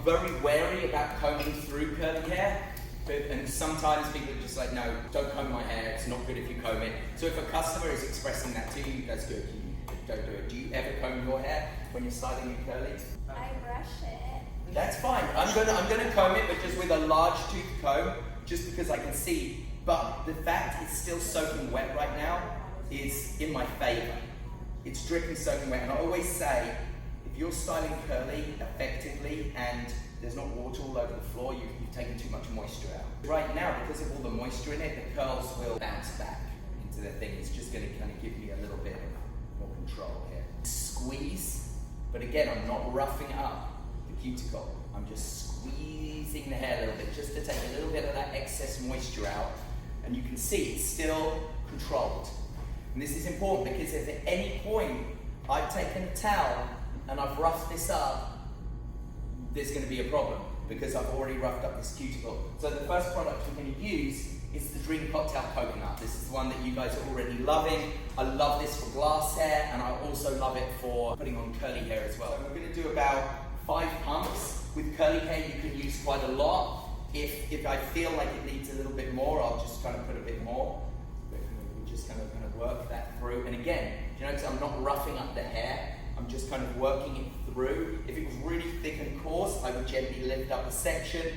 very wary about combing through curly hair, and sometimes people are just like, no, don't comb my hair, it's not good if you comb it. So if a customer is expressing that to you, that's good, don't do it. Do you ever comb your hair when you're styling it curly? I brush it. That's fine. I'm gonna comb it, but just with a large tooth comb, just because I can see. But the fact it's still soaking wet right now is in my favor. It's dripping soaking wet, and I always say, if you're styling curly effectively and there's not water all over the floor, you've taken too much moisture out. Right now, because of all the moisture in it, the curls will bounce back into the thing. It's just gonna kind of give me a little bit more control here. Squeeze, but again, I'm not roughing up the cuticle. I'm just squeezing the hair a little bit, just to take a little bit of that excess moisture out. And you can see it's still controlled. And this is important because if at any point I've taken a towel and I've roughed this up, there's going to be a problem because I've already roughed up this cuticle. So the first product we're going to use is the Dreamcoat Coconut. This is the one that you guys are already loving. I love this for glass hair, and I also love it for putting on curly hair as well. So we're going to do about 5 pumps. With curly hair, you can use quite a lot. If I feel like it needs a little bit more, I'll just kind of put a bit more. We're just kind of work that through. And again, you notice I'm not roughing up the hair. I'm just kind of working it through. If it was really thick and coarse, I would gently lift up a section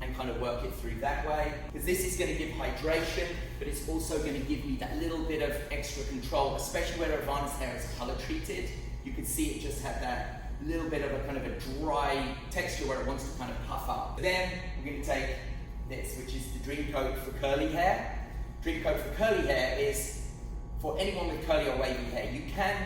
and kind of work it through that way. Because this is going to give hydration, but it's also going to give me that little bit of extra control, especially where advanced hair is color treated. You can see it just had that little bit of a kind of a dry texture where it wants to kind of puff up. Then we're going to take this, which is the Dreamcoat for curly hair. Dreamcoat for curly hair is for anyone with curly or wavy hair. You can,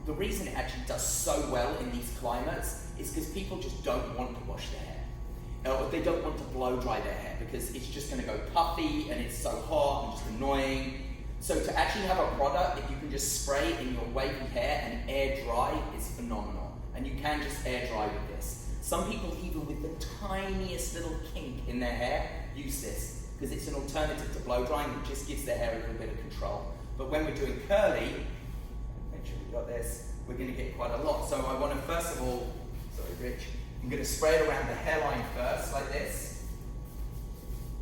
the reason it actually does so well in these climates is because people just don't want to wash their hair. Or they don't want to blow dry their hair because it's just going to go puffy and it's so hot and just annoying. So to actually have a product that you can just spray in your wavy hair and air dry is phenomenal. And you can just air dry with this. Some people, even with the tiniest little kink in their hair, use this because it's an alternative to blow drying. It just gives their hair a little bit of control. But when we're doing curly, make sure we got this, we're going to get quite a lot. So I want to first of all, sorry Rich, I'm going to spray it around the hairline first, like this,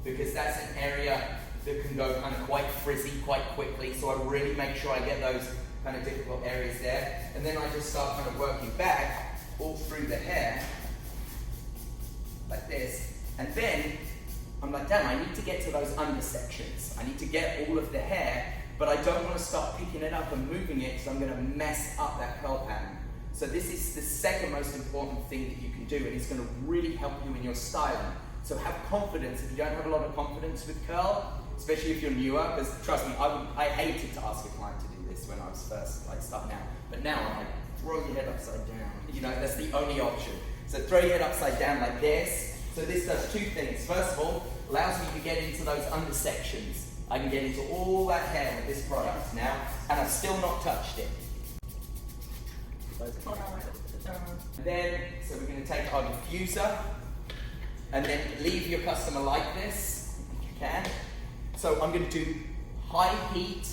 because that's an area that can go kind of quite frizzy quite quickly. So I really make sure I get those kind of difficult areas there, and then I just start kind of working back all through the hair like this, and then I'm like, damn, I need to get to those under sections. I need to get all of the hair, but I don't want to start picking it up and moving it because I'm going to mess up that curl pattern. So this is the second most important thing that you can do, and it's going to really help you in your styling. So have confidence. If you don't have a lot of confidence with curl, especially if you're newer, because trust me, I hated to ask a client to do this when I was first starting out. But now I'm like, throw your head upside down. You know, that's the only option. So throw your head upside down like this. So this does 2 things. First of all, allows me to get into those under sections. I can get into all that hair with this product now, and I've still not touched it. Then, so we're going to take our diffuser, and then leave your customer like this, if you can. So I'm going to do high heat,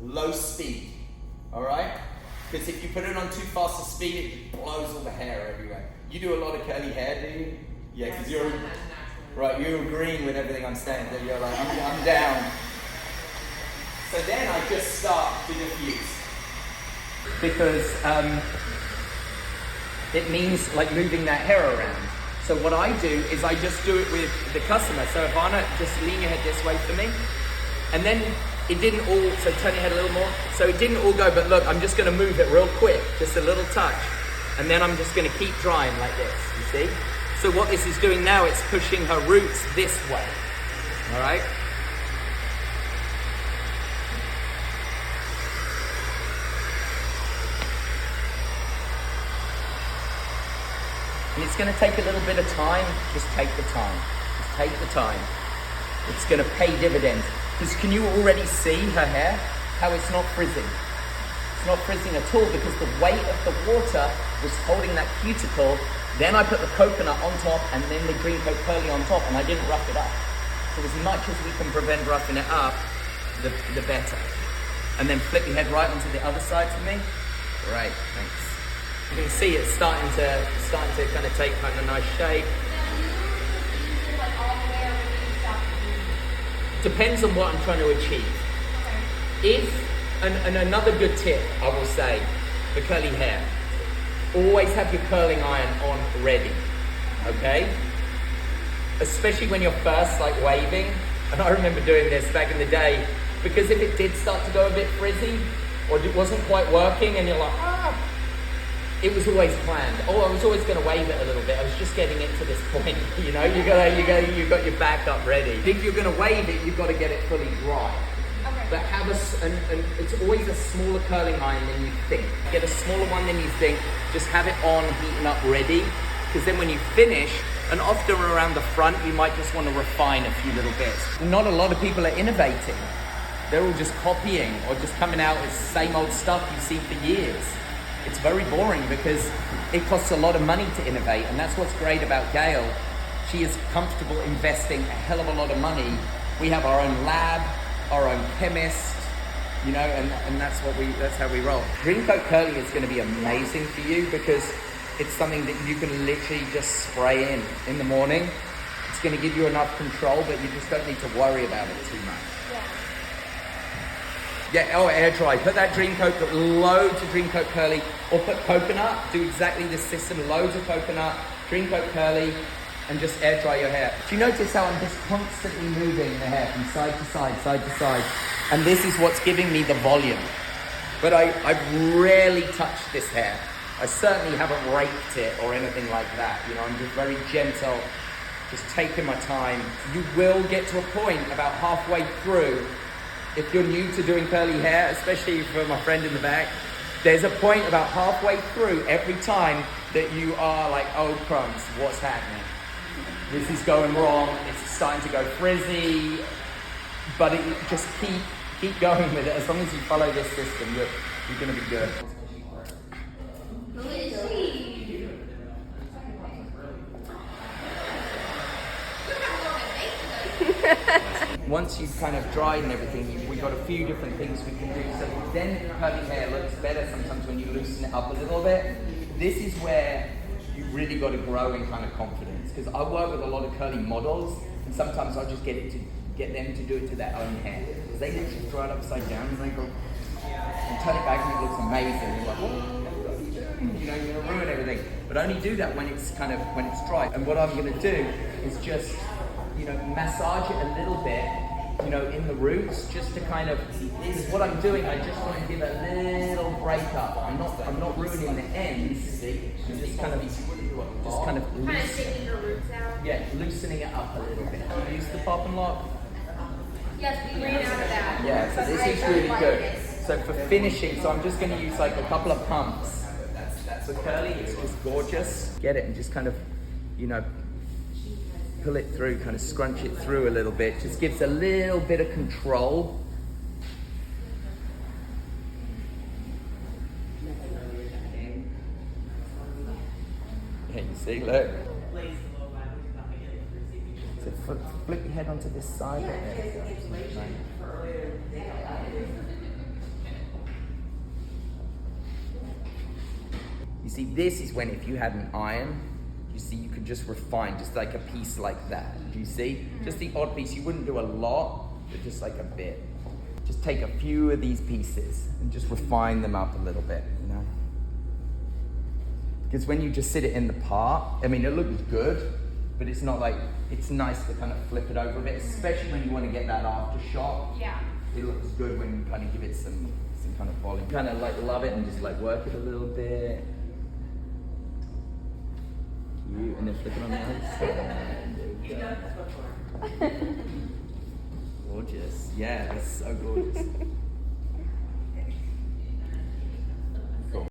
low speed, all right? Because if you put it on too fast a speed, it blows all the hair everywhere. You do a lot of curly hair, do you? Yeah, because you're, right, you're agreeing with everything I'm saying, so you're like, I'm down. So then I just start to diffuse. Because it means like moving that hair around. So what I do is I just do it with the customer. So Ivana, just lean your head this way for me. And then it didn't all, so turn your head a little more. So it didn't all go, but look, I'm just gonna move it real quick, just a little touch. And then I'm just gonna keep drying like this, you see? So what this is doing now, it's pushing her roots this way, all right? And it's going to take a little bit of time. Just take the time. Just take the time. It's going to pay dividends. Because can you already see her hair? How it's not frizzing. It's not frizzing at all because the weight of the water was holding that cuticle. Then I put the coconut on top and then the Dreamcoat curly on top, and I didn't rough it up. So as much as we can prevent roughing it up, the better. And then flip your head right onto the other side for me. Great, thanks. You can see it's starting to kind of take kind of a nice shape. Depends on what I'm trying to achieve. And another good tip I will say for curly hair, always have your curling iron on ready, okay? Especially when you're first like waving. And I remember doing this back in the day, because if it did start to go a bit frizzy or it wasn't quite working and you're like, it was always planned. Oh, I was always going to wave it a little bit. I was just getting it to this point. You know, you got your backup ready. If you're going to wave it, you've got to get it fully dry. Okay. But have and it's always a smaller curling iron than you think. Get a smaller one than you think. Just have it on, heating up, ready. Because then when you finish, and often around the front, you might just want to refine a few little bits. Not a lot of people are innovating. They're all just copying or just coming out with the same old stuff you've seen for years. It's very boring because it costs a lot of money to innovate, and that's what's great about Gail. She is comfortable investing a hell of a lot of money. We have our own lab, our own chemist, you know, and that's how we roll. Dreamcoat Curly is going to be amazing for you because it's something that you can literally just spray in the morning. It's going to give you enough control, but you just don't need to worry about it too much. Yeah, air dry. Put that Dreamcoat, put loads of Dreamcoat Curly, or put coconut. Do exactly this system, loads of coconut, Dreamcoat Curly, and just air dry your hair. Do you notice how I'm just constantly moving the hair from side to side, side to side? And this is what's giving me the volume. But I've rarely touched this hair. I certainly haven't raked it or anything like that. You know, I'm just very gentle, just taking my time. You will get to a point about halfway through. If you're new to doing curly hair, especially for my friend in the back, there's a point about halfway through every time that you are like, oh crumbs, what's happening? This is going wrong, it's starting to go frizzy, but just keep going with it. As long as you follow this system, you're gonna be good. Once you've kind of dried and everything, we've got a few different things we can do. So then curly hair looks better sometimes when you loosen it up a little bit. This is where you really got to grow in kind of confidence. Because I work with a lot of curly models, and sometimes I'll just get them to do it to their own hair. Because they literally draw it upside down and they go, and turn it back and it looks amazing. You're like, what are you doing? You know, you're gonna ruin everything. But only do that when it's dry. And what I'm gonna do is just, you know, massage it a little bit, you know, in the roots, just to kind of, because what I'm doing, I just want to give a little break up. I'm not ruining the ends. I'm just kind of shaking your roots out. Yeah, loosening it up a little bit. Do you use the pop and lock? Yes, we ran out of that. Yeah, so this is really good. So for finishing, so I'm just going to use like a couple of pumps. That's for curly, it's just gorgeous. Get it and just kind of, you know, pull it through, kind of scrunch it through a little bit. Just gives a little bit of control. Yeah, you see, look. So flip your head onto this side. You see, this is when if you had an iron, you see, you could just refine, just like a piece like that. Do you see? Just the odd piece. You wouldn't do a lot, but just like a bit. Just take a few of these pieces and just refine them up a little bit, you know? Because when you just sit it in the part, I mean, it looks good, but it's not like, it's nice to kind of flip it over a bit, especially when you want to get that after shot. Yeah. It looks good when you kind of give it some kind of volume. Kind of like love it and just like work it a little bit. And then flip it on the other side. Gorgeous. Yeah, that's so gorgeous.